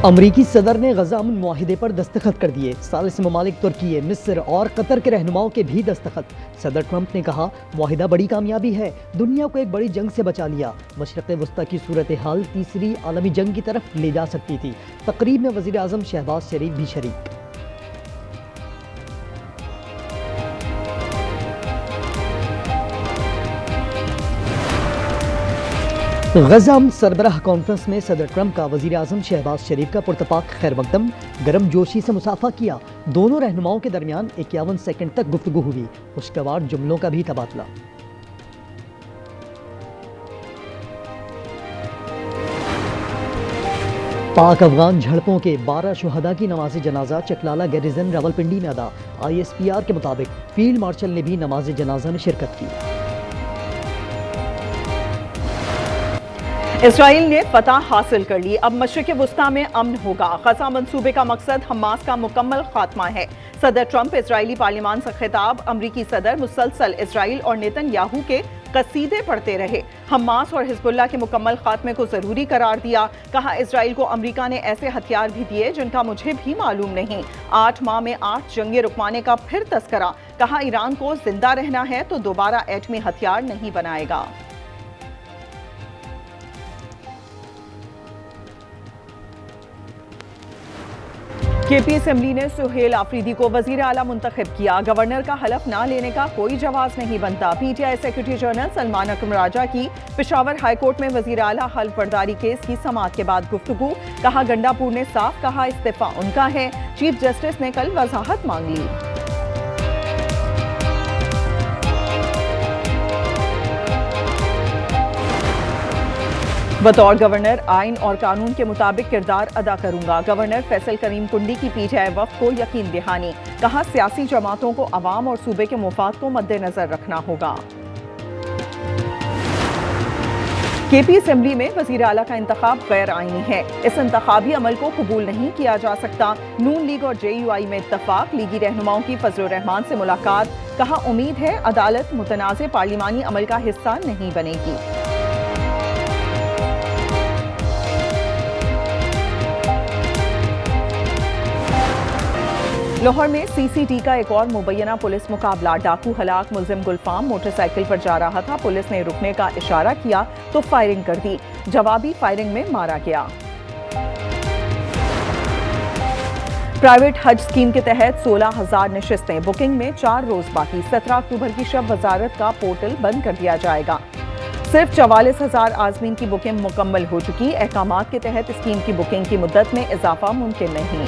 अमरीकी सदर ने गजा अमन मुआहिदे पर दस्तखत कर दिए। सालिस ममालिक तुर्की, मिस्र और कतर के रहनुमाओं के भी दस्तखत। सदर ट्रंप ने कहा, मुआहिदा बड़ी कामयाबी है, दुनिया को एक बड़ी जंग से बचा लिया। मशरक़ वस्ता की सूरत हाल तीसरी आलमी जंग की तरफ ले जा सकती थी। तकरीब में वज़ीर आज़म शहबाज शरीफ भी शरीक। गजा सरबराह कॉन्फ्रेंस में सदर ट्रंप का वज़ीर आज़म शहबाज शरीफ का पुरतपाक खैर मकदम, गर्म जोशी से मुसाफा किया। दोनों रहनुमाओं के दरमियान 51 सेकंड तक गुफ्तगू हुई। खुशगवार जुमलों का भी तबादला। पाक अफगान झड़पों के 12 शुहदा की नमाज जनाजा चकलाला गैरिजन रावलपिंडी में अदा। ISPR के मुताबिक फील्ड मार्शल ने भी नमाज जनाजा में शिरकत की। इसराइल ने फतह हासिल कर ली, अब मशरिक़ वुस्ता में अमन होगा। गजा मंसूबे का मकसद हमास का मुकम्मल खात्मा है। सदर ट्रंप इजरायली पार्लियामान से खिताब। अमरीकी सदर मुसलसल इसराइल और नेतन्याहू के कसीदे पढ़ते रहे। हमास और हिजबुल्लाह के मुकम्मल खात्मे को जरूरी करार दिया। कहा, इसराइल को अमरीका ने ऐसे हथियार भी दिए जिनका मुझे भी मालूम नहीं। 8 माह में 8 जंगें रुकवाने का फिर तस्करा। कहा, ईरान को जिंदा रहना है तो दोबारा एटमी हथियार नहीं बनाएगा। केपी असेंबली ने सुहेल आफरीदी को वजीर आला मुंतखब किया। गवर्नर का हलफ ना लेने का कोई जवाब नहीं बनता। PTI सेक्रेटरी जनरल सलमान अकरम राजा की पेशावर हाईकोर्ट में वजीर आला हल्फ बर्दारी केस की समाअत के बाद गुफ्तगू। कहा, गंडापुर ने साफ कहा इस्तीफा उनका है। चीफ जस्टिस ने कल वजाहत मांग ली। बतौर गवर्नर आइन और कानून के मुताबिक किरदार अदा करूंगा। गवर्नर फैसल करीम कुंडी की PTI वफ़ को यकीन दहानी। कहा, सियासी जमातों को अवाम और सूबे के मुफाद को मद्देनजर रखना होगा। केपी असेंबली में वजीर आला का इंतखाब गैर आईनी है। इस इंतखाबी अमल को कबूल नहीं किया जा सकता। नून लीग और JUI में इत्तफाक। लीगी रहनुमाओं की फजल रहमान से मुलाकात। कहा, उम्मीद है अदालत मुतनाज़ पार्लिमानी अमल का हिस्सा नहीं बनेगी। लाहौर में CCT का एक और मुबैना पुलिस मुकाबला। डाकू हलाक मुलजिम गुलफाम मोटरसाइकिल पर जा रहा था। पुलिस ने रुकने का इशारा किया तो फायरिंग कर दी। जवाबी फायरिंग में मारा गया। प्राइवेट हज स्कीम के तहत 16,000 नशिस्तें। बुकिंग में 4 रोज बाकी। 17 अक्टूबर की शब वजारत का पोर्टल बंद कर दिया जाएगा। सिर्फ 44,000 आजमीन की बुकिंग मुकम्मल हो चुकी। अहकामात के तहत स्कीम की बुकिंग की मुद्दत में इजाफा मुमकिन नहीं।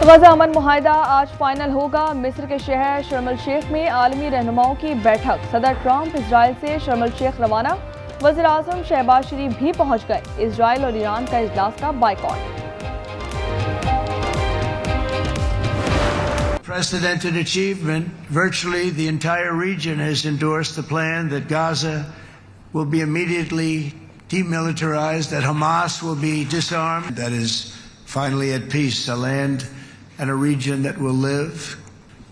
गजा अमन मुआहिदा आज फाइनल होगा। मिस्र के शहर शर्म अल शेख में आलमी रहनुमाओं की बैठक। सदर ट्रंप इजराइल से शर्म अल शेख रवाना। वज़ीर आज़म शहबाज शरीफ भी पहुंच गए। इजराइल और ईरान का इजलास का boycott. Precedented achievement. Virtually the entire region has endorsed the plan that Gaza will be immediately demilitarized, that Hamas will be disarmed, that is finally at peace, a land and a region that will live.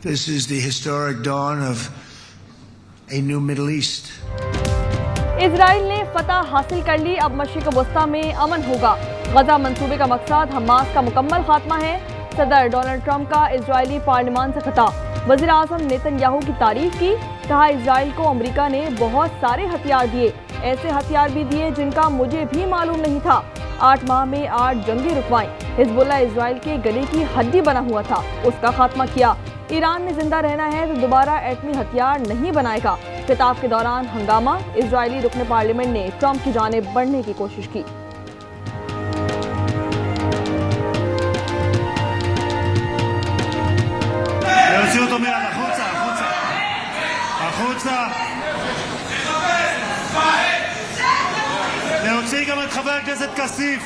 This is the historic dawn of a new Middle East. Israel ने फतह हासिल कर ली, अब मशरिक़ वस्ता में अमन होगा। गजा मंसूबे का मकसद हमास का मुकम्मल खात्मा है। सदर डोनाल्ड ट्रंप का इजरायली पार्लियामान से खिताब। वज़ीर आज़म नेतन्याहू की तारीफ की। कहा, इजराइल को अमरीका ने बहुत सारे हथियार दिए, ऐसे हथियार भी दिए जिनका मुझे भी मालूम नहीं था। 8 माह में 8 जंगें रुकवाई। हिजबुल्लाह इजराइल के गले की हड्डी बना हुआ था, उसका खात्मा किया। ईरान ने जिंदा रहना है तो दोबारा एटमी हथियार नहीं बनाएगा। खिताब के दौरान हंगामा। इजरायली रुकने पार्लियामेंट ने ट्रंप की जानिब बढ़ने की कोशिश की। להוציא גם את חבר הכנסת כסיף,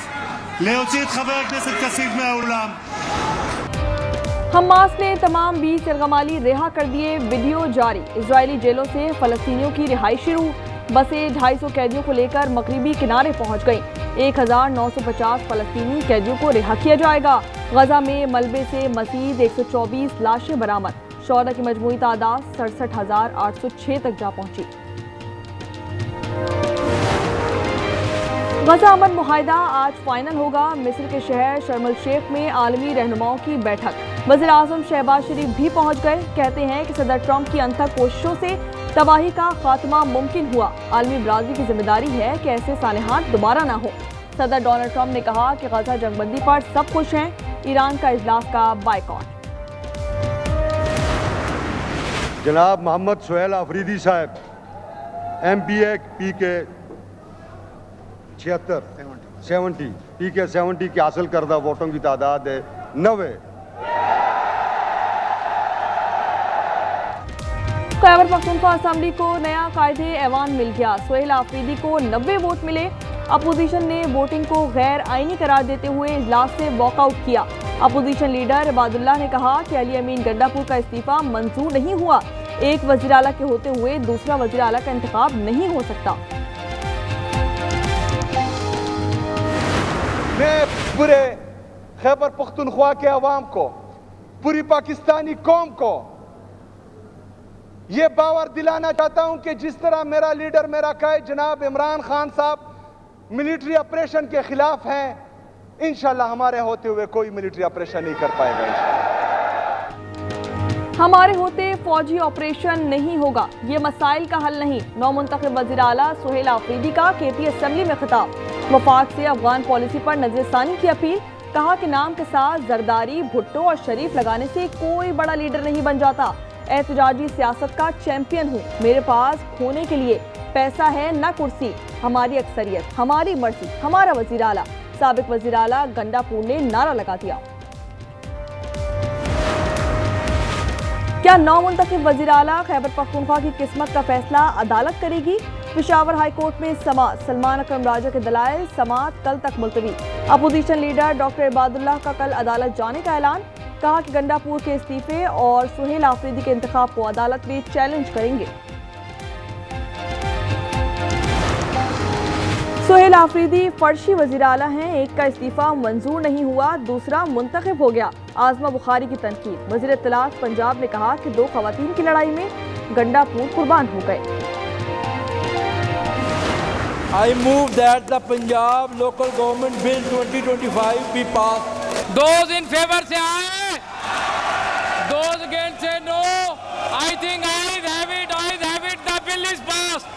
להוציא את חבר הכנסת כסיף מהאולם. हमास ने तमाम 20 यरगमाली रिहा कर दिए। वीडियो जारी। इजरायली जेलों से फलस्तीनियों की रिहाई शुरू। बसें 250 कैदियों को लेकर मगरिबी किनारे पहुंच गईं। 1950 फलस्तीनी कैदियों को रिहा किया जाएगा। गजा में मलबे से मजीद 124 लाशें बरामद। शोहदा की मजमूई तादाद 67,806 तक जा पहुंची। गजा अमन मुआहिदा आज फाइनल होगा। मिस्र के शहर शर्म अल शेख में आलमी रहनुमाओं की बैठक। वज़ीर आज़म शहबाज शरीफ भी पहुंच गए। कहते हैं कि सदर ट्रंप की अनथक कोशिशों से तबाही का खात्मा मुमकिन हुआ। आलमी बरादरी की जिम्मेदारी है कि ऐसे सानेहात दोबारा ना हो। सदर डोनाल्ड ट्रंप ने कहा कि गजा जंगबंदी पर सब खुश हैं। ईरान का इजलास का बायकॉट। जनाब मोहम्मद सुहेल आफरीदी साहब MBA PK 70 PK 70 की हासिल करदा वोटों की तादाद है 90। खैबर पख्तूनख्वा असम्बली को नया कायदे ऐवान मिल गया। सुहेल आफरीदी को 90 वोट मिले। अपोजिशन ने वोटिंग को गैर आईनी करार देते हुए इजलास से वॉकआउट किया। अपोजिशन लीडर इबादुल्लाह ने कहा कि अली अमीन गंडापुर का इस्तीफा मंजूर नहीं हुआ। एक वज़ीर आला के होते हुए दूसरा वज़ीर आला का इंतखाब नहीं हो सकता। मैं पूरे खैबर पख्तूनख्वा के अवाम को, पूरी पाकिस्तानी कौम को ये बावर दिलाना चाहता हूं कि जिस तरह मेरा लीडर, मेरा कायद जनाब इमरान खान साहब मिलिट्री ऑपरेशन के खिलाफ हैं, इंशाल्लाह हमारे होते हुए कोई मिलिट्री ऑपरेशन नहीं कर पाएगा। इंशाल्लाह हमारे होते फौजी ऑपरेशन नहीं होगा। ये मसाइल का हल नहीं। नौमुंतखब वज़ीर आला सुहेल आफरीदी का KP असेंबली में खिताब। वफाक से अफगान पॉलिसी पर नजरसानी की अपील। कहा कि नाम के साथ जरदारी, भुट्टो और शरीफ लगाने से कोई बड़ा लीडर नहीं बन जाता। एहतजाजी सियासत का चैंपियन हूँ। मेरे पास खोने के लिए पैसा है न कुर्सी। हमारी अक्सरियत, हमारी मर्जी, हमारा वज़ीर आला। साबिक वज़ीर आला गंडापुर ने नारा लगा दिया। क्या नौमुंतखब वज़ीर आला खैबर पख्तूनख्वा की किस्मत का फैसला अदालत करेगी? पेशावर हाई कोर्ट में समाअत। सलमान अकरम राजा के दलाइल। समाअत कल तक मुलतवी। अपोजिशन लीडर डॉक्टर इबादुल्लाह का कल अदालत जाने का ऐलान। कहा कि गंडापुर के इस्तीफे और सुहेल आफरीदी के इंतखाब को अदालत में चैलेंज करेंगे। सुहेल आफरीदी फर्शी वज़ीर आला हैं। एक का इस्तीफा मंजूर नहीं हुआ, दूसरा मुंतखब हो गया। आजमा बुखारी की तनकीद। वज़ीर इत्तलात पंजाब ने कहा कि 2 खवातीन की लड़ाई में गंडापुर कुर्बान हो गए। I move that the Punjab Local Government Bill 2025 be passed. Those in favor say aye. Those against say no. I think ayes have it. The bill is passed.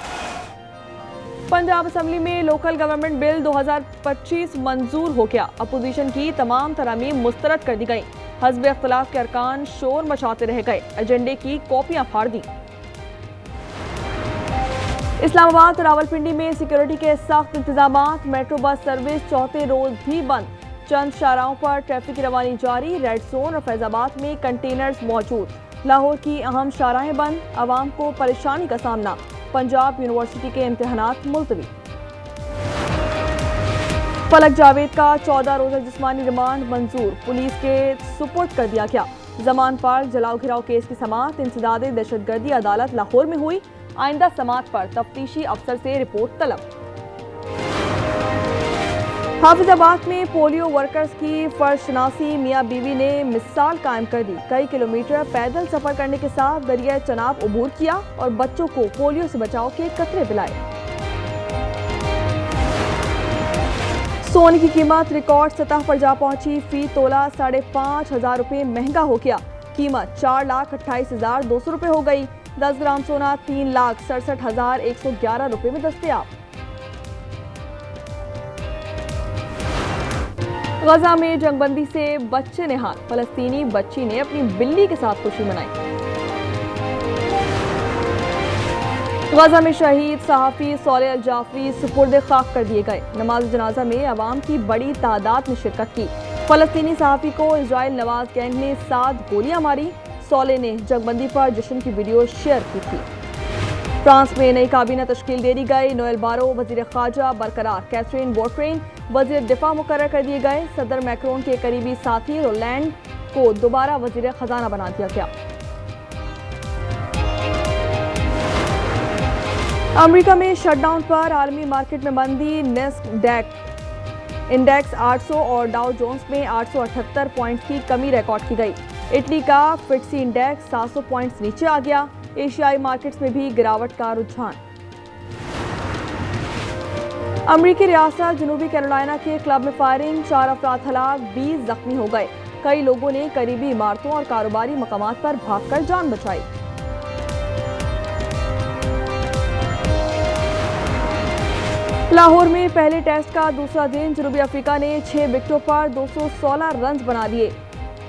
Punjab assembly में लोकल गवर्नमेंट बिल 2025 मंजूर हो गया। Opposition की तमाम तरामीम मुस्तरद कर दी गई। हज़ब इख्तिलाफ के अरकान शोर मचाते रह गए। एजेंडे की कॉपियां फाड़ दी। इस्लामाबाद रावलपिंडी में सिक्योरिटी के सख्त इंतजामात। मेट्रो बस सर्विस चौथे रोज भी बंद। चंद शाहराहों पर ट्रैफिक की रवानी जारी। रेड जोन और फैजाबाद में कंटेनर्स मौजूद। लाहौर की अहम शाहराहें बंद। आवाम को परेशानी का सामना। पंजाब यूनिवर्सिटी के इम्तिहानात मुलतवी। फलक जावेद का 14 रोजा जिस्मानी रिमांड मंजूर। पुलिस के सुपुर्द कर दिया गया। जमान पार्क जलाओ घिराव केस की समाअत। इंसदाद दहशतगर्दी अदालत लाहौर में हुई। आइंदा समाअत पर तफ्तीशी अफसर से रिपोर्ट तलब। हाफिजाबाद में पोलियो वर्कर्स की फर्शनासी। मियाँ बीवी ने मिसाल कायम कर दी। कई किलोमीटर पैदल सफर करने के साथ दरिया चनाब अबूर किया और बच्चों को पोलियो से बचाव के कतरे पिलाए। सोने की कीमत रिकॉर्ड सतह पर जा पहुंची। फी तोला 5,500 रुपये महंगा हो गया। कीमत 4,28,200 रुपये हो गई। 10 ग्राम सोना 3,67,111 रुपये में दस्तयाब। गजा में जंगबंदी से बच्चे निहाल। फलस्तीनी बच्ची ने अपनी बिल्ली के साथ खुशी मनाई। गजा में शहीद सहाफ़ी सोले अल जाफरी सुपुर्द खाक कर दिए गए। नमाज जनाजा में अवाम की बड़ी तादाद ने शिरकत की। फलस्तीनी सहाफ़ी को इजराइल नवाज गैंग ने 7 गोलियां मारी। सोले ने जंगबंदी पर जश्न की वीडियो शेयर की थी। फ्रांस में नई काबीना तश्कील दे दी गई। नोएल बारो वजीर खारजा बरकरार। कैथरीन वोट्रेन वजीर दिफा मुकर्रर कर दिए गए। सदर मैक्रोन के करीबी साथी रोलैंड को दोबारा वजीर खजाना बना दिया गया। अमेरिका में शटडाउन पर आलमी मार्केट में मंदी। नेस्डैक इंडेक्स 800 और डाउ जोन्स में 878 पॉइंट की कमी रिकॉर्ड की गई। इटली का फिट्सी इंडेक्स 700 पॉइंट्स नीचे आ गया। एशियाई मार्केट्स में भी गिरावट का रुझान। अमरीकी रियासत जनूबी कैरोलिना के क्लब में फायरिंग, 4 अफराद हलाक, 20 जख्मी हो गए। कई लोगों ने करीबी इमारतों और कारोबारी मकामात पर भागकर जान बचाई। लाहौर में पहले टेस्ट का दूसरा दिन जनूबी अफ्रीका ने 6 विकेटों पर 216 रन बना लिए।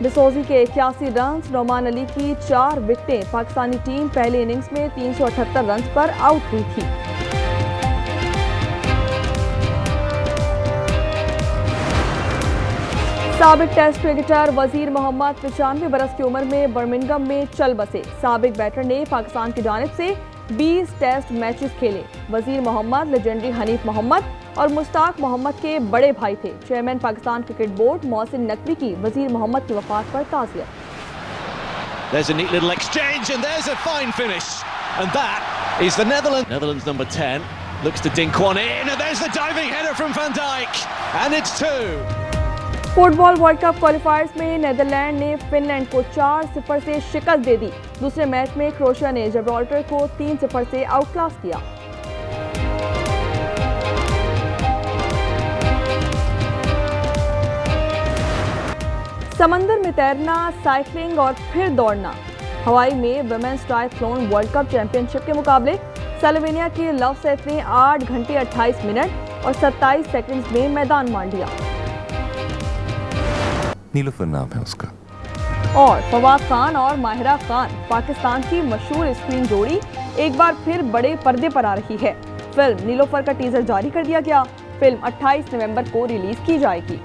डिसोजी के 81 रन, नोमान अली की 4 विकेटें। पाकिस्तानी टीम पहले इनिंग्स में 378 रन पर आउट हुई थी। साबिक टेस्ट क्रिकेटर वजीर मोहम्मद 95 बरस की उम्र में बर्मिंघम में चल बसे। साबिक बैटर ने पाकिस्तान की जानिब से 20 टेस्ट मैचेस खेले। वजीर मोहम्मद लेजेंडरी हनीफ मोहम्मद और मुश्ताक मोहम्मद के बड़े भाई थे। Chairman Pakistan cricket board Mohsin Naqvi की वजीर मोहम्मद की वफात पर ताज़ियत। There's a neat little exchange and there's a fine finish. And that is the Netherlands number 10. Looks to dink one in and there's the diving header from Van Dijk. And it's 2. Football world cup क्वालिफायर्स में Netherlands ने Finland को 4-0 से शिकस्त दे दी। दूसरे match में Croatia ने Gibraltar को 3-0 से आउटक्लास किया। समंदर में तैरना, साइकिलिंग और फिर दौड़ना। हवाई में women's triathlon world cup championship के मुकाबले स्लोवेनिया के लवसेट ने 8 घंटे 28 मिनट और 27 सेकंड्स में मैदान मार दिया। नीलूफर नाम है उसका। और फवाद खान और माहिरा खान, पाकिस्तान की मशहूर स्क्रीन जोड़ी, एक बार फिर बड़े पर्दे पर आ रही है। फिल्म नीलूफर का टीजर जारी कर दिया गया। फिल्म 28 नवंबर को रिलीज की जाएगी।